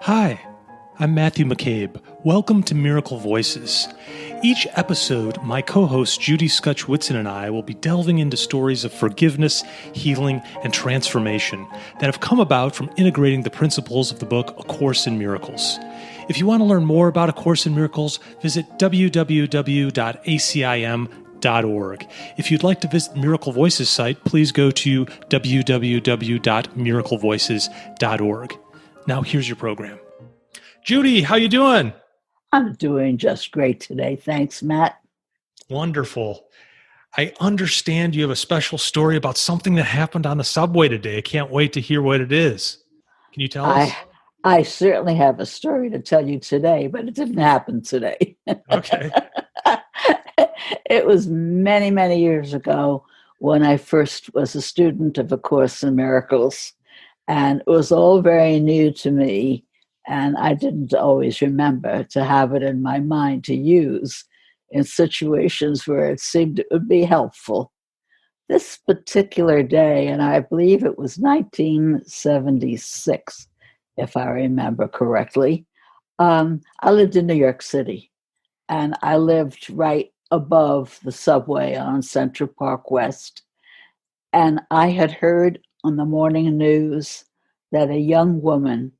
Hi, I'm Matthew McCabe. Welcome to Miracle Voices. Each episode, my co-host Judy Scutch-Whitson and I will be delving into stories of forgiveness, healing, and transformation that have come about from integrating the principles of the book A Course in Miracles. If you want to learn more about A Course in Miracles, visit www.acim.org. If you'd like to visit the Miracle Voices site, please go to www.miraclevoices.org. Now here's your program. Judy, how you doing? I'm doing just great today. Thanks, Matt. Wonderful. I understand you have a special story about something that happened on the subway today. I can't wait to hear what it is. Can you tell us? I certainly have a story to tell you today, but it didn't happen today. Okay. It was many, many years ago when I first was a student of A Course in Miracles. And it was all very new to me, and I didn't always remember to have it in my mind to use in situations where it seemed it would be helpful. This particular day, and I believe it was 1976, if I remember correctly, I lived in New York City, and I lived right above the subway on Central Park West. And I had heard on the morning news that a young woman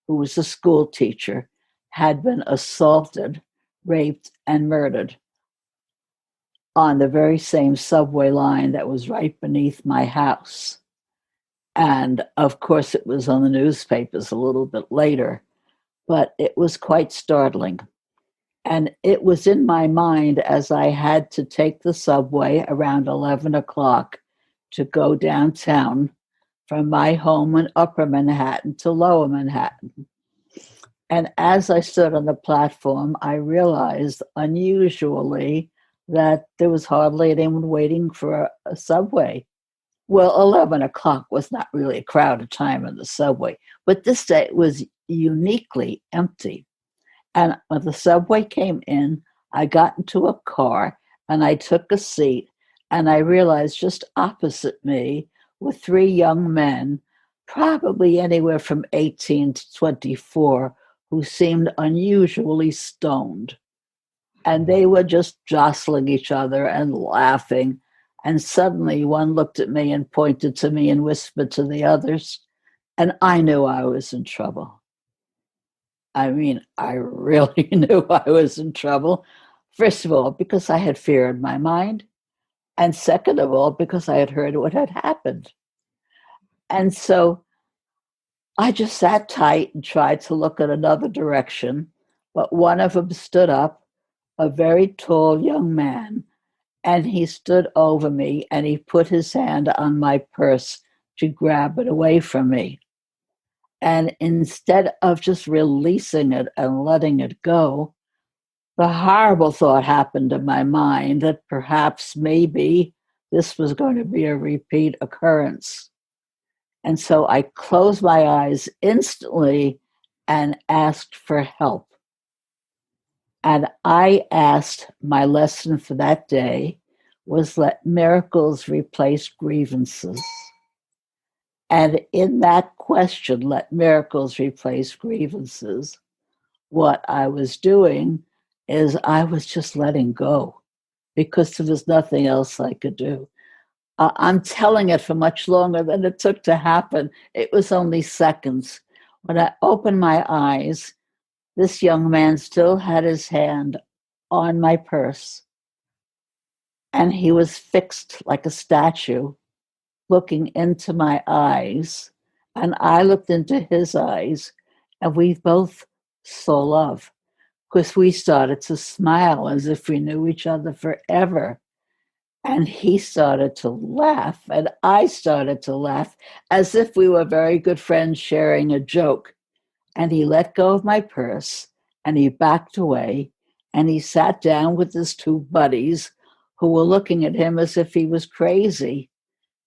who was a school teacher had been assaulted, raped, and murdered on the very same subway line that was right beneath my house. And of course, it was on the newspapers a little bit later, but it was quite startling. And it was in my mind as I had to take the subway around 11 o'clock to go downtown from my home in Upper Manhattan to Lower Manhattan. And as I stood on the platform, I realized unusually that there was hardly anyone waiting for a subway. Well, 11 o'clock was not really a crowded time in the subway, but this day it was uniquely empty. And when the subway came in, I got into a car and I took a seat, and I realized just opposite me were three young men, probably anywhere from 18 to 24, who seemed unusually stoned. And they were just jostling each other and laughing. And suddenly one looked at me and pointed to me and whispered to the others. And I knew I was in trouble. I mean, I really knew I was in trouble. First of all, because I had fear in my mind. And second of all, because I had heard what had happened. And so I just sat tight and tried to look in another direction. But one of them stood up, a very tall young man, and he stood over me and he put his hand on my purse to grab it away from me. And instead of just releasing it and letting it go, the horrible thought happened in my mind that perhaps maybe this was going to be a repeat occurrence. And so I closed my eyes instantly and asked for help. And I asked, my lesson for that day was let miracles replace grievances. And in that question, let miracles replace grievances, what I was doing is I was just letting go because there was nothing else I could do. I'm telling it for much longer than it took to happen. It was only seconds. When I opened my eyes, this young man still had his hand on my purse, and he was fixed like a statue, looking into my eyes, and I looked into his eyes, and we both saw love because we started to smile as if we knew each other forever. And he started to laugh, and I started to laugh as if we were very good friends sharing a joke. And he let go of my purse, and he backed away, and he sat down with his two buddies who were looking at him as if he was crazy.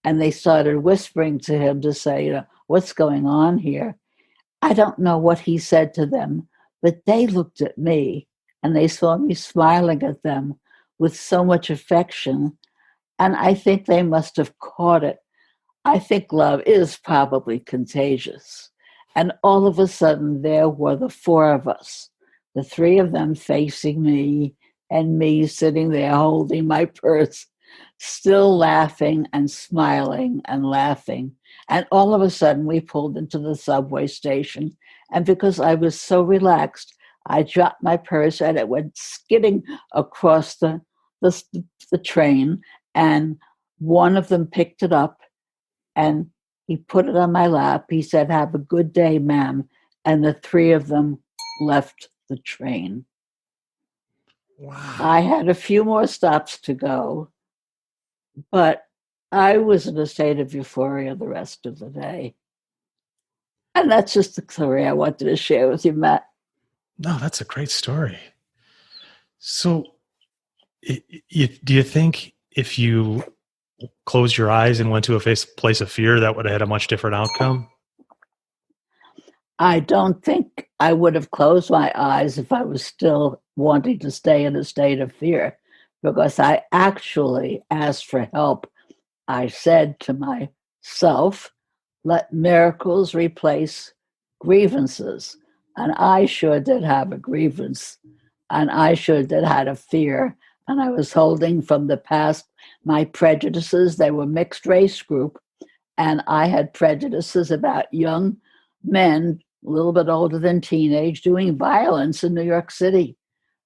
And they started whispering to him to say, what's going on here? I don't know what he said to them, but they looked at me, and they saw me smiling at them with so much affection. And I think they must have caught it. I think love is probably contagious. And all of a sudden, there were the four of us, the three of them facing me, and me sitting there holding my purse, still laughing and smiling and laughing. And all of a sudden, we pulled into the subway station. And because I was so relaxed, I dropped my purse and it went skidding across the, the train. And one of them picked it up and he put it on my lap. He said, "Have a good day, ma'am." And the three of them left the train. Wow. I had a few more stops to go, but I was in a state of euphoria the rest of the day. And that's just the story I wanted to share with you, Matt. No, that's a great story. So, do you think if you closed your eyes and went to a place of fear, that would have had a much different outcome? I don't think I would have closed my eyes if I was still wanting to stay in a state of fear, because I actually asked for help. I said to myself, let miracles replace grievances. And I sure did have a grievance. And I sure did had a fear. And I was holding from the past my prejudices. They were mixed race group. And I had prejudices about young men, a little bit older than teenage, doing violence in New York City.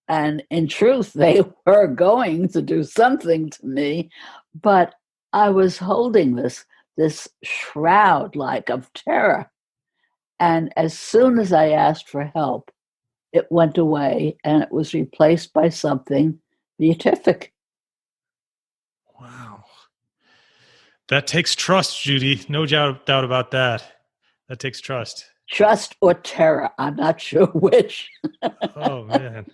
And in truth, they were going to do something to me. But I was holding this shroud like of terror. And as soon as I asked for help, it went away and it was replaced by something beatific. Wow. That takes trust, Judy. No doubt about that. That takes trust. Trust or terror. I'm not sure which. Oh, man.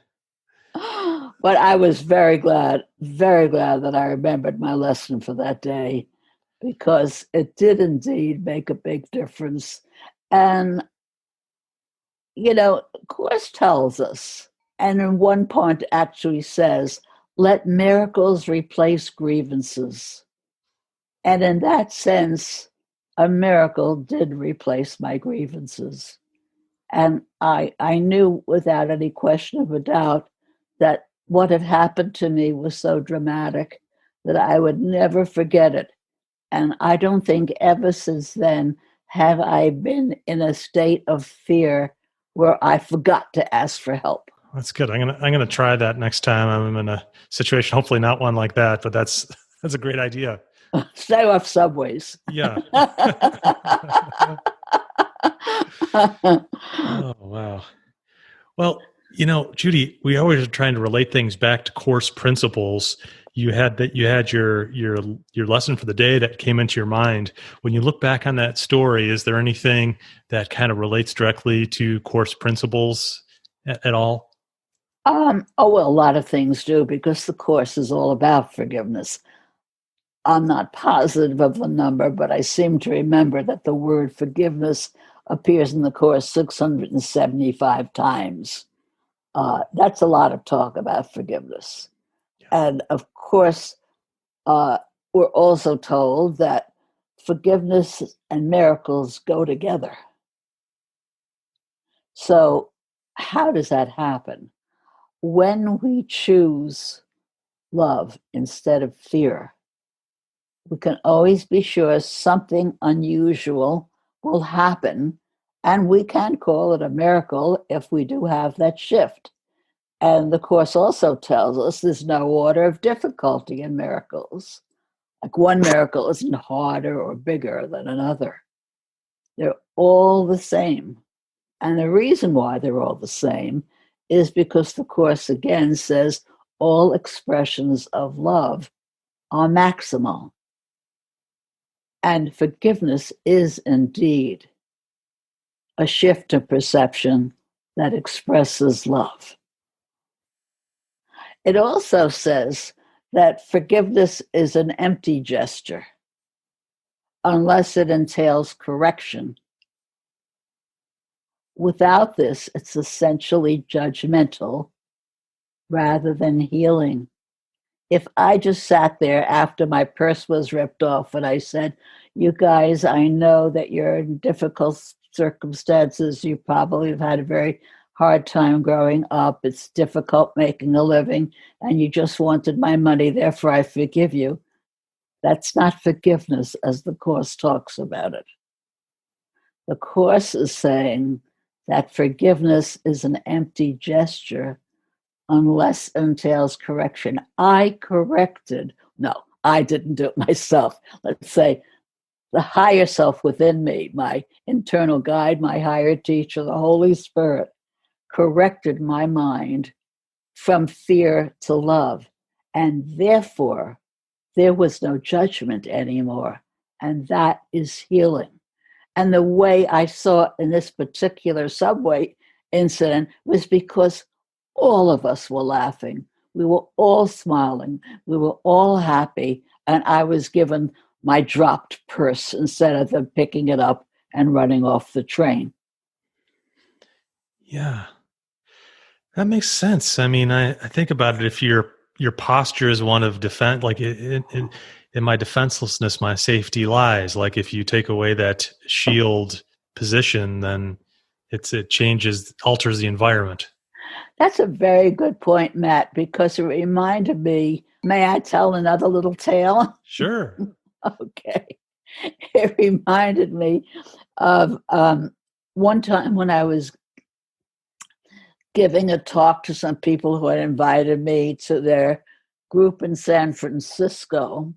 But I was very glad that I remembered my lesson for that day, because it did indeed make a big difference. And, Course tells us, and in one point actually says, let miracles replace grievances. And in that sense, a miracle did replace my grievances. And I knew without any question of a doubt that what had happened to me was so dramatic that I would never forget it. And I don't think ever since then have I been in a state of fear where I forgot to ask for help. That's good. I'm gonna try that next time I'm in a situation. Hopefully not one like that, but that's a great idea. Stay off subways. Yeah. Oh, wow. Well, Judy, we always are trying to relate things back to course principles. You had your lesson for the day that came into your mind. When you look back on that story, is there anything that kind of relates directly to course principles at all? Well, a lot of things do, because the course is all about forgiveness. I'm not positive of the number, but I seem to remember that the word forgiveness appears in the course 675 times. That's a lot of talk about forgiveness. Yeah. And of course, we're also told that forgiveness and miracles go together. So, how does that happen? When we choose love instead of fear, we can always be sure something unusual will happen, and we can call it a miracle if we do have that shift. And the Course also tells us there's no order of difficulty in miracles. Like, one miracle isn't harder or bigger than another. They're all the same. And the reason why they're all the same is because the Course again says all expressions of love are maximal. And forgiveness is indeed a shift of perception that expresses love. It also says that forgiveness is an empty gesture unless it entails correction. Without this, it's essentially judgmental rather than healing. If I just sat there after my purse was ripped off and I said, "You guys, I know that you're in difficult circumstances. You probably have had a very hard time growing up. It's difficult making a living, and you just wanted my money, therefore I forgive you. That's not forgiveness as the Course talks about it. The Course is saying that forgiveness is an empty gesture unless it entails correction. I corrected. No, I didn't do it myself. Let's say the higher self within me, my internal guide, my higher teacher, the Holy Spirit, corrected my mind from fear to love. And therefore, there was no judgment anymore. And that is healing. And the way I saw it in this particular subway incident was because all of us were laughing. We were all smiling. We were all happy. And I was given my dropped purse instead of them picking it up and running off the train. Yeah, that makes sense. I mean, I think about it. If your posture is one of defense, like in my defenselessness, my safety lies. Like if you take away that shield position, then it alters the environment. That's a very good point, Matt, because it reminded me. May I tell another little tale? Sure. Okay. It reminded me of one time when I was giving a talk to some people who had invited me to their group in San Francisco.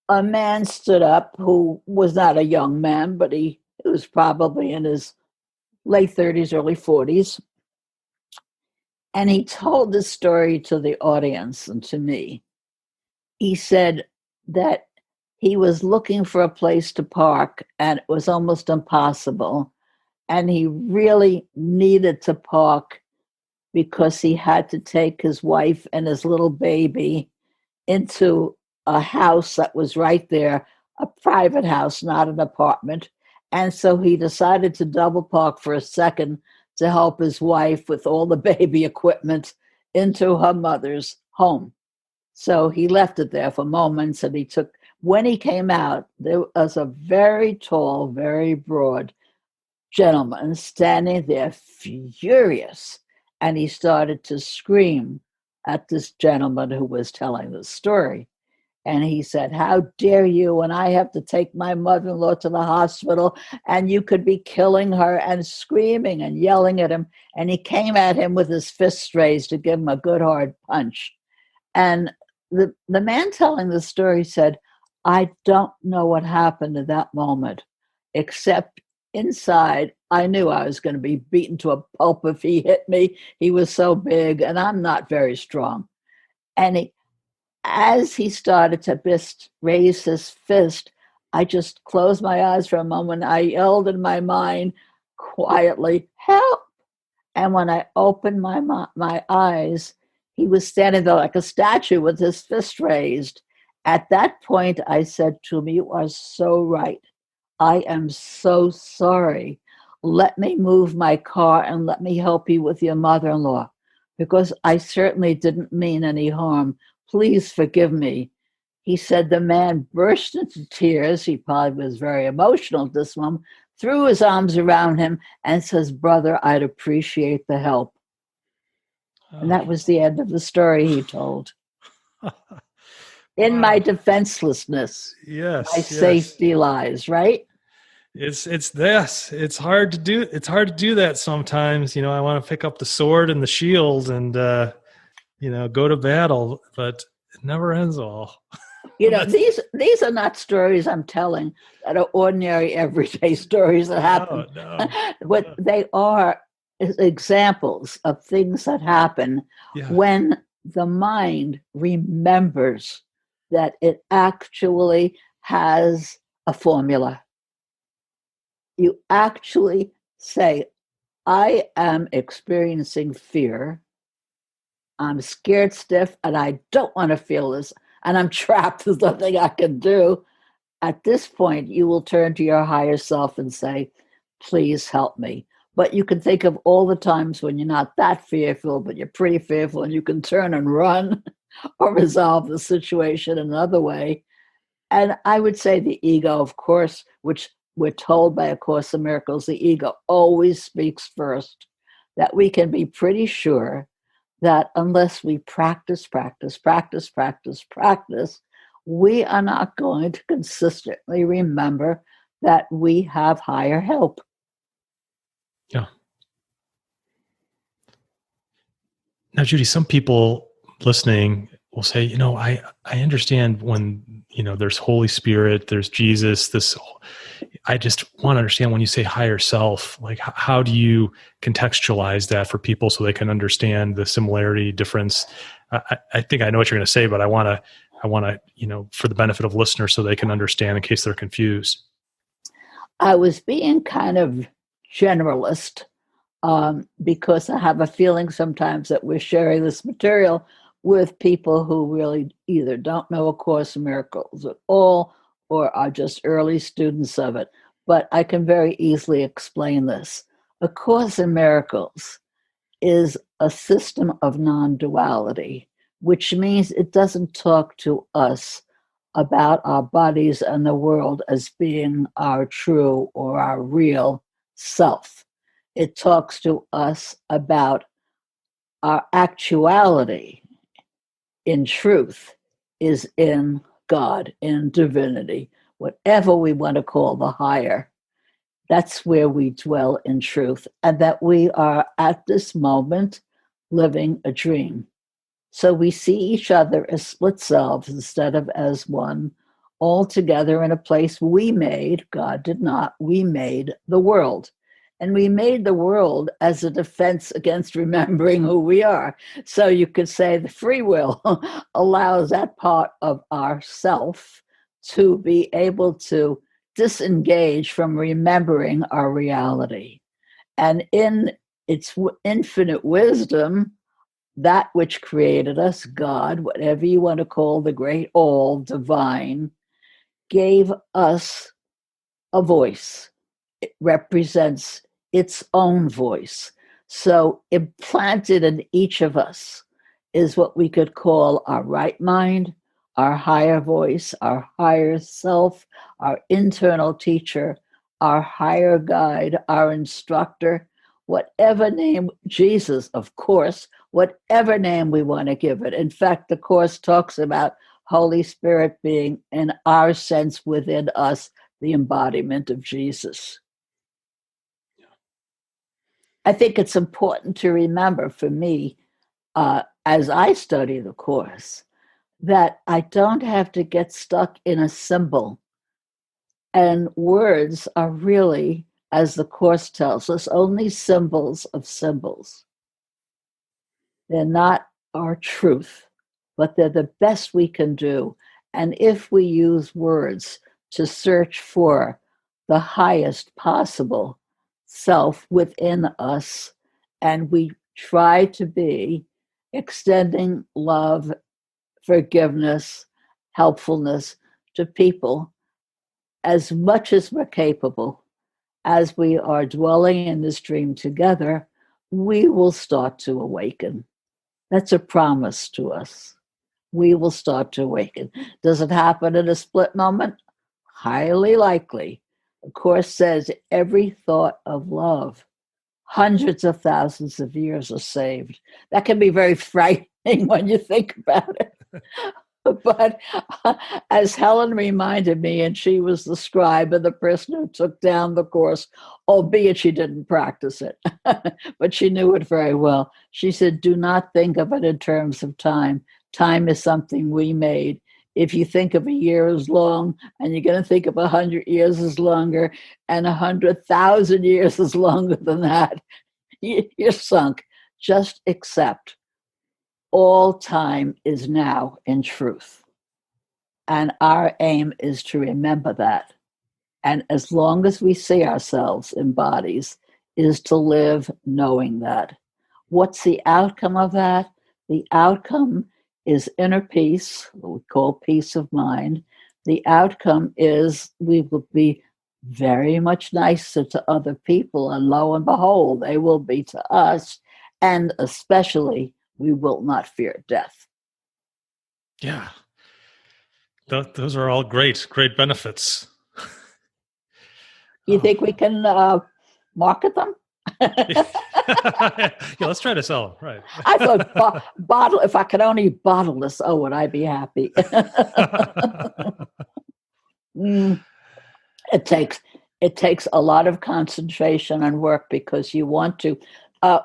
A man stood up who was not a young man, but he was probably in his late 30s, early 40s. And he told this story to the audience and to me. He said that he was looking for a place to park and it was almost impossible. And he really needed to park because he had to take his wife and his little baby into a house that was right there, a private house, not an apartment. And so he decided to double park for a second to help his wife with all the baby equipment into her mother's home. So he left it there for moments, and when he came out, there was a very tall, very broad gentleman standing there furious, and he started to scream at this gentleman who was telling the story. And he said, "How dare you, when I have to take my mother-in-law to the hospital, and you could be killing her," and screaming and yelling at him. And he came at him with his fists raised to give him a good hard punch. And the man telling the story said, "I don't know what happened at that moment, except inside, I knew I was going to be beaten to a pulp if he hit me. He was so big, and I'm not very strong." And as he started to raise his fist, I just closed my eyes for a moment. I yelled in my mind quietly, "Help!" And when I opened my eyes, he was standing there like a statue with his fist raised. At that point, I said to him, "You are so right. I am so sorry. Let me move my car and let me help you with your mother-in-law, because I certainly didn't mean any harm. Please forgive me." He said the man burst into tears. He probably was very emotional at this moment, threw his arms around him and says, "Brother, I'd appreciate the help." And that was the end of the story he told. In my defenselessness, my safety lies, right? It's hard to do. It's hard to do that sometimes. I want to pick up the sword and the shield and, go to battle, but it never ends well. These are not stories I'm telling that are ordinary, everyday stories that happen. No. What they are is examples of things that happen when the mind remembers that it actually has a formula. You actually say, "I am experiencing fear. I'm scared stiff, and I don't want to feel this, and I'm trapped. There's nothing I can do." At this point, you will turn to your higher self and say, "Please help me." But you can think of all the times when you're not that fearful, but you're pretty fearful, and you can turn and run or resolve the situation another way. And I would say the ego, of course, which we're told by A Course in Miracles, the ego always speaks first, that we can be pretty sure that unless we practice, we are not going to consistently remember that we have higher help. Yeah. Now, Judy, some people listening will say, I understand when, there's Holy Spirit, there's Jesus, I just want to understand when you say higher self, like how do you contextualize that for people so they can understand the similarity, difference? I think I know what you're going to say, but I want to, for the benefit of listeners so they can understand in case they're confused. I was being kind of generalist because I have a feeling sometimes that we're sharing this material with people who really either don't know A Course in Miracles at all or are just early students of it. But I can very easily explain this. A Course in Miracles is a system of non-duality, which means it doesn't talk to us about our bodies and the world as being our true or our real self. It talks to us about our actuality in truth is in God, in divinity, whatever we want to call the higher. That's where we dwell in truth, and that we are at this moment living a dream. So we see each other as split selves instead of as one, all together in a place we made. God did not. We made the world. And we made the world as a defense against remembering who we are. So you could say the free will allows that part of ourself to be able to disengage from remembering our reality. And in its infinite wisdom, that which created us, God, whatever you want to call the great all, divine, gave us a voice. It represents its own voice. So implanted in each of us is what we could call our right mind, our higher voice, our higher self, our internal teacher, our higher guide, our instructor, whatever name, Jesus, of course, whatever name we want to give it. In fact, the Course talks about Holy Spirit being, in our sense, within us, the embodiment of Jesus. I think it's important to remember for me, as I study the Course, that I don't have to get stuck in a symbol. And words are really, as the Course tells us, only symbols of symbols. They're not our truth, but they're the best we can do. And if we use words to search for the highest possible self within us, and we try to be extending love, forgiveness, helpfulness to people as much as we're capable, as we are dwelling in this dream together, we will start to awaken. That's a promise to us. We will start to awaken. Does it happen in a split moment? Highly likely. The Course says every thought of love, hundreds of thousands of years are saved. That can be very frightening when you think about it. But as Helen reminded me, and she was the scribe and the person who took down the Course, albeit she didn't practice it, but she knew it very well. She said, do not think of it in terms of time. Time is something we made. If you think of a year as long, and you're going to think of 100 years as longer, and 100,000 years is longer than that, you're sunk. Just accept. All time is now in truth. And our aim is to remember that. And as long as we see ourselves in bodies, is to live knowing that. What's the outcome of that? The outcome is inner peace, what we call peace of mind. The outcome is we will be very much nicer to other people, and lo and behold, they will be to us. And especially, we will not fear death. Yeah. Those are all great benefits. You think we can market them? Yeah, let's try to sell them. Right. I thought bottle. If I could only bottle this, would I be happy? It takes a lot of concentration and work because you want to.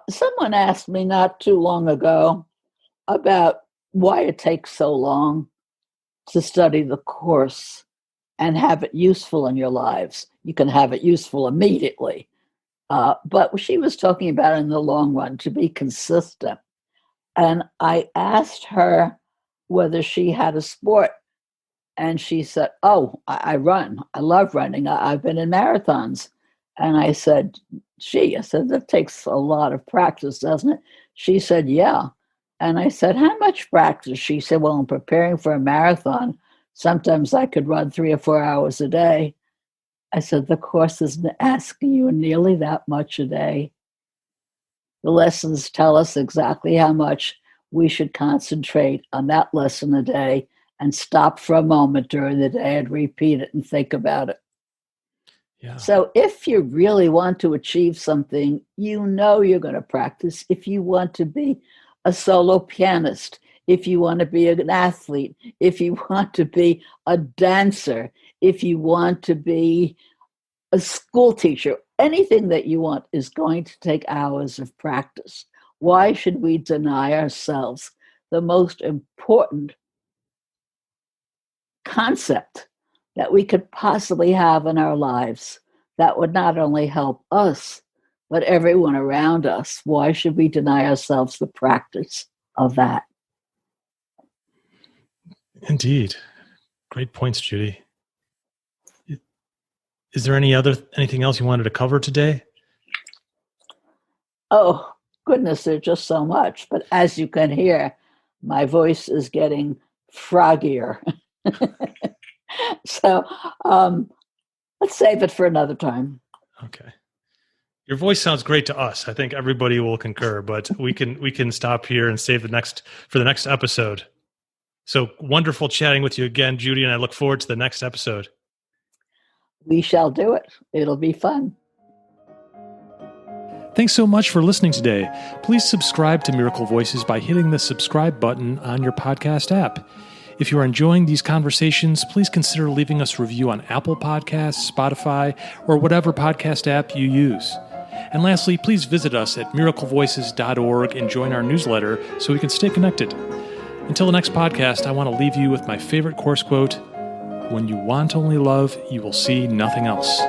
Someone asked me not too long ago about why it takes so long to study the course and have it useful in your lives. You can have it useful immediately. But she was talking about in the long run to be consistent. And I asked her whether she had a sport. And she said, I run. I love running. I've been in marathons. And I said, that takes a lot of practice, doesn't it? She said, yeah. And I said, how much practice? She said, well, I'm preparing for a marathon. Sometimes I could run 3 or 4 hours a day. I said, the course isn't asking you nearly that much a day. The lessons tell us exactly how much we should concentrate on that lesson a day and stop for a moment during the day and repeat it and think about it. Yeah. So if you really want to achieve something, you're going to practice. If you want to be a solo pianist, if you want to be an athlete, if you want to be a dancer, if you want to be a school teacher, anything that you want is going to take hours of practice. Why should we deny ourselves the most important concept that we could possibly have in our lives that would not only help us, but everyone around us? Why should we deny ourselves the practice of that? Indeed. Great points, Judy. Is there anything else you wanted to cover today? Oh, goodness, there's just so much. But as you can hear, my voice is getting froggier. So let's save it for another time. Okay. Your voice sounds great to us. I think everybody will concur, but we can stop here and save for the next episode. So wonderful chatting with you again, Judy, and I look forward to the next episode. We shall do it. It'll be fun. Thanks so much for listening today. Please subscribe to Miracle Voices by hitting the subscribe button on your podcast app. If you are enjoying these conversations, please consider leaving us a review on Apple Podcasts, Spotify, or whatever podcast app you use. And lastly, please visit us at miraclevoices.org and join our newsletter so we can stay connected. Until the next podcast, I want to leave you with my favorite course quote: "When you want only love, you will see nothing else."